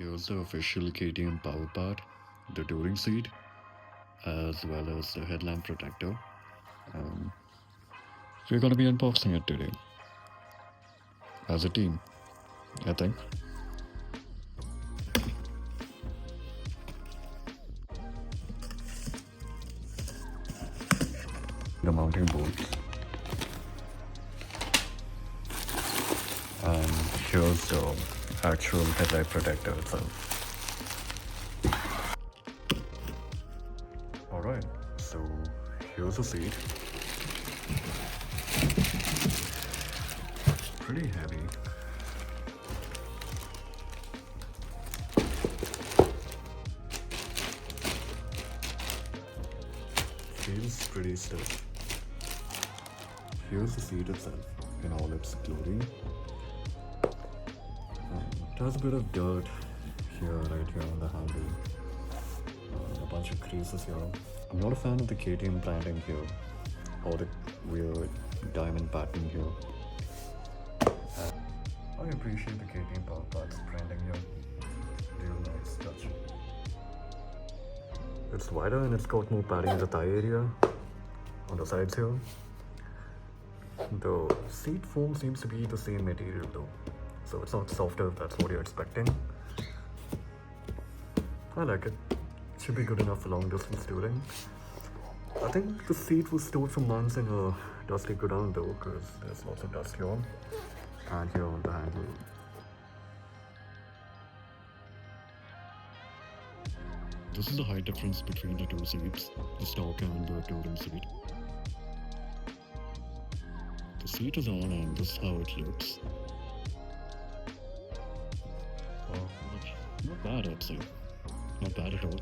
Here's the official KTM PowerPart, the touring seat, as well as the headlamp protector. We're gonna be unboxing it today. As a team, I think. The mounting bolts. And here's the actual headlight protector itself. Alright, so here's the seat. Pretty heavy. Feels pretty stiff. Here's the seat itself in all its glory. It has a bit of dirt here, right here on the handle. A bunch of creases here. I'm not a fan of the KTM branding here, or the weird diamond pattern here. I appreciate the KTM PowerParts branding here. Real nice touch. It's wider and it's got more padding in the thigh area on the sides here. The seat foam seems to be the same material though, so it's not softer if that's what you're expecting. I like it. It should be good enough for long distance touring. I think the seat was stored for months in a dusty godown though, because there's lots of dust here and here on the handle. This is the height difference between the two seats, the stock and the touring seat. The seat is on and this is how it looks. Not bad, I'd say. Not bad at all.